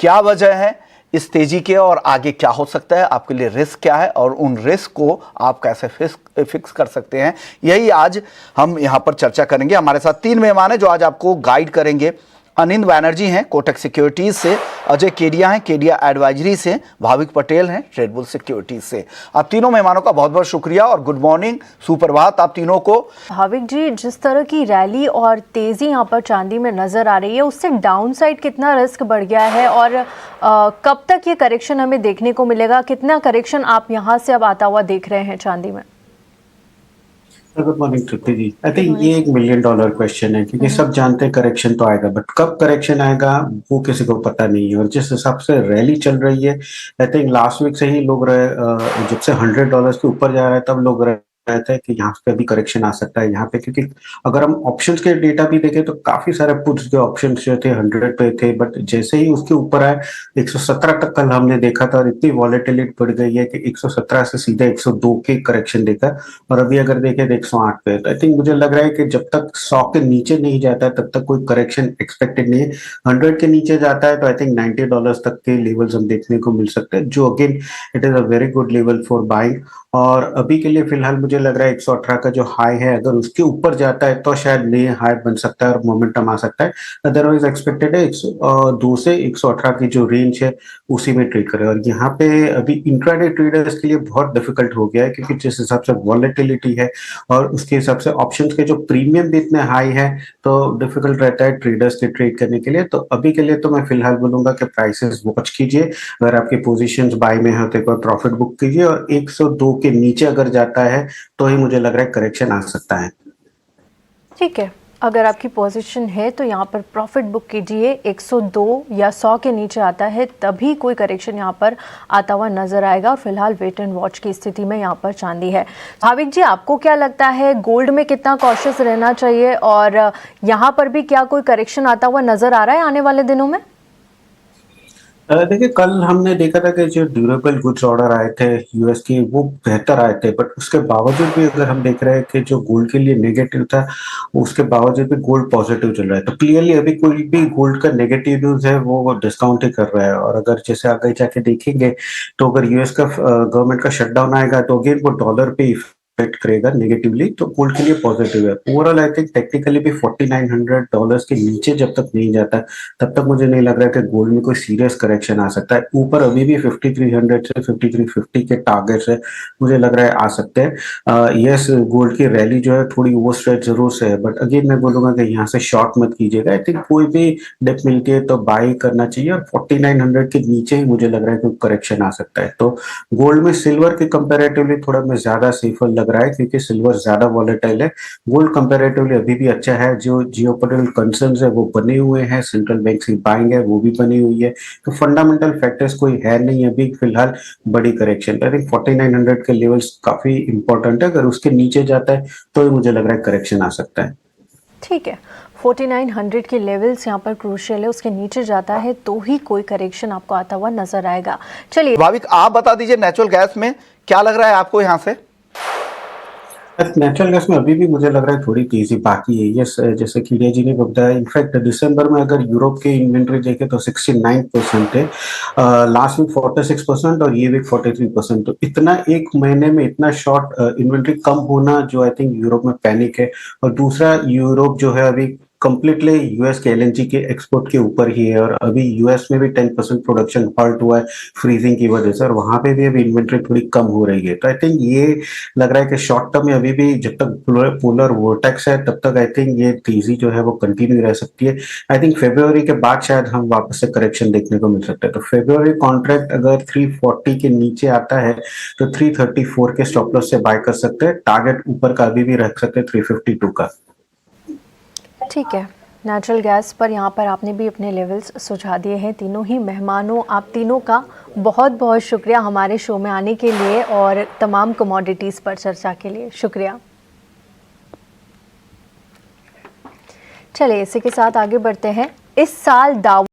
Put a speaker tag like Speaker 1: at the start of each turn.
Speaker 1: क्या वजह है इस तेजी के और आगे क्या हो सकता है, आपके लिए रिस्क क्या है और उन रिस्क को आप कैसे फिक्स कर सकते हैं, यही आज हम यहां पर चर्चा करेंगे। हमारे साथ 3 मेहमान हैं जो आज आपको गाइड करेंगे। अनिंद बैनर्जी हैं कोटक सिक्योरिटीज से, अजय केडिया हैं केडिया एडवाइजरी से, भाविक पटेल हैं रेडबुल सिक्योरिटीज से। आप तीनों मेहमानों का बहुत बहुत शुक्रिया और गुड मॉर्निंग, सुप्रभात आप तीनों को।
Speaker 2: भाविक जी, जिस तरह की रैली और तेजी यहाँ पर चांदी में नजर आ रही है, उससे डाउन साइड कितना रिस्क बढ़ गया है और कब तक ये करेक्शन हमें देखने को मिलेगा? कितना करेक्शन आप यहाँ से अब आता हुआ देख रहे हैं चांदी में?
Speaker 3: Good morning Tripti ji. I think ये $1 मिलियन क्वेश्चन है, क्योंकि सब जानते हैं करेक्शन तो आएगा, बट कब करेक्शन आएगा वो किसी को पता नहीं है। और जिस हिसाब से रैली चल रही है, आई थिंक लास्ट वीक से ही लोग जब से $100 के ऊपर जा रहा है तब लोग रहता है कि यहाँ पे भी करेक्शन आ सकता है यहाँ पे, क्योंकि अगर हम ऑप्शंस के डेटा भी देखें तो काफी सारे पुट्स के ऑप्शंस जो थे 100 पे थे, बट जैसे ही उसके ऊपर आए 117 तक कल हमने देखा था और इतनी वॉलेटिलिटी बढ़ गई है कि 117 से सीधे 102 के करेक्शन देखा और अभी अगर देखें तो 108 पे। तो आई थिंक मुझे लग रहा है कि जब तक 100 के नीचे नहीं जाता है तब तक कोई करेक्शन एक्सपेक्टेड नहीं है। 100 के नीचे जाता है तो आई थिंक $90 तक के लेवल्स हम देखने को मिल सकते हैं, जो again it is a very good level for buying. और अभी के लिए फिलहाल मुझे लग रहा है 118 का जो हाई है, अगर उसके ऊपर जाता है तो शायद नए हाई बन सकता है और मोमेंटम आ सकता है। अदरवाइज एक्सपेक्टेड है 102 से 118 की जो रेंज है उसी में ट्रेड करे। और यहाँ पे अभी इंट्राडे ट्रेडर्स के लिए बहुत डिफिकल्ट हो गया है, क्योंकि जिस हिसाब से वॉलेटिलिटी है और उसके हिसाब से ऑप्शंस के जो प्रीमियम भी इतने हाई है, तो डिफिकल्ट रहता है ट्रेडर्स के ट्रेड करने के लिए। तो अभी के लिए तो मैं फिलहाल बोलूंगा कि प्राइसेस वॉच कीजिए, अगर आपके पोजीशंस बाय में है तो प्रॉफिट बुक कीजिए, और 102 के नीचे अगर जाता है तो ही मुझे लग रहा है करेक्शन आ सकता है।
Speaker 2: ठीक है, अगर आपकी पोजीशन है तो यहाँ पर प्रॉफिट बुक कीजिए। 102 या 100 के नीचे आता है तभी कोई करेक्शन यहाँ पर आता हुआ नजर आएगा और फिलहाल वेट एंड वॉच की स्थिति में यहाँ पर चांदी है। भाविक जी, आपको क्या लगता है गोल्ड में कितना कॉशियस रहना चाहिए और यहाँ पर भी क्या कोई करेक्शन आता हुआ नजर आ रहा है आने वाले दिनों में?
Speaker 3: देखिए, कल हमने देखा था कि जो ड्यूरेबल गुड्स ऑर्डर आए थे यूएस के वो बेहतर आए थे, बट उसके बावजूद भी अगर हम देख रहे हैं कि जो गोल्ड के लिए नेगेटिव था उसके बावजूद भी गोल्ड पॉजिटिव चल रहा है। तो क्लियरली अभी कोई भी गोल्ड का नेगेटिव न्यूज है वो डिस्काउंट ही कर रहा है। और अगर जैसे आगे जाके देखेंगे तो अगर यूएस का गवर्नमेंट का शटडाउन आएगा तो अगेन वो डॉलर पे इफेक्ट करेगा नेगेटिवली, तो गोल्ड के लिए पॉजिटिव है। ओवरऑल आई थिंक टेक्निकली भी $4900 के नीचे जब तक नहीं जाता तब तक मुझे नहीं लग रहा है कि गोल्ड में कोई सीरियस करेक्शन आ सकता है। ऊपर अभी भी 5300 से 5350 के टारगेट्स है, मुझे लग रहा है आ सकते हैं। यस, गोल्ड की रैली जो है थोड़ी ओवर स्ट्रेच जरूर से है, बट अगेन मैं बोलूंगा कि यहाँ से शॉर्ट मत कीजिएगा। आई थिंक कोई भी डिप मिलती है तो बाई करना चाहिए, और 4900 के नीचे ही मुझे लग रहा है कि करेक्शन आ सकता है। तो गोल्ड में सिल्वर के कंपेरेटिवली थोड़ा मैं ज्यादा सेफर लग रहा है, क्योंकि सिल्वर ज्यादा वॉलेटाइल है। गोल्ड कंपेरेटिवली अभी भी अच्छा है, जो जियोपॉलिटिकल कंसर्न्स है वो बने हुए हैं, सेंट्रल बैंक की बाइंग है वो भी बनी हुई है, तो फंडामेंटल फैक्टर्स कोई है नहीं अभी फिलहाल बड़ी करेक्शन। आई थिंक 4900 के लेवल्स काफी इंपॉर्टेंट है, अगर उसके नीचे जाता है तो ही मुझे लग रहा है करेक्शन आ सकता है।
Speaker 2: ठीक है, 4900 के लेवल्स यहाँ पर क्रूशियल है, उसके नीचे जाता है तो ही कोई करेक्शन आपको आता हुआ नजर आएगा। चलिए
Speaker 1: भाविक, आप बता दीजिए नेचुरल गैस में क्या लग रहा है आपको यहाँ से?
Speaker 3: नेचुरल गैस में अभी भी मुझे लग रहा है थोड़ी तेजी बाकी है। यस, जैसे खीड़िया जी ने बताया, इनफैक्ट दिसंबर में अगर यूरोप के इन्वेंट्री देखे तो 69% है, लास्ट वीक 46% और ये वीक 43%। तो इतना एक महीने में इतना शॉर्ट इन्वेंट्री कम होना जो आई थिंक यूरोप में पैनिक है। और दूसरा, यूरोप जो है अभी कंप्लीटली यूएस के एलएनजी के एक्सपोर्ट के ऊपर ही है, और अभी यूएस में भी 10% प्रोडक्शन हॉल्ट हुआ है फ्रीजिंग की वजह से, और वहां पे भी अभी इन्वेंट्री थोड़ी कम हो रही है। तो आई थिंक ये लग रहा है कि शॉर्ट टर्म में अभी भी जब तक पोलर वोर्टेक्स है तब तक आई थिंक ये तेजी जो है वो कंटिन्यू रह सकती है। आई थिंक फरवरी के बाद शायद हम वापस से करेक्शन देखने को मिल सकता है। तो फरवरी कॉन्ट्रैक्ट अगर 340 के नीचे आता है तो 334 के स्टॉप लॉस से बाय कर सकते हैं। टारगेट ऊपर का अभी भी रख सकते हैं 352 का।
Speaker 2: ठीक है, नेचुरल गैस पर यहाँ पर आपने भी अपने लेवल्स सुझा दिए हैं। तीनों ही मेहमानों, आप तीनों का बहुत बहुत शुक्रिया हमारे शो में आने के लिए और तमाम कमोडिटीज़ पर चर्चा के लिए। शुक्रिया। चलिए इसी के साथ आगे बढ़ते हैं। इस साल दाव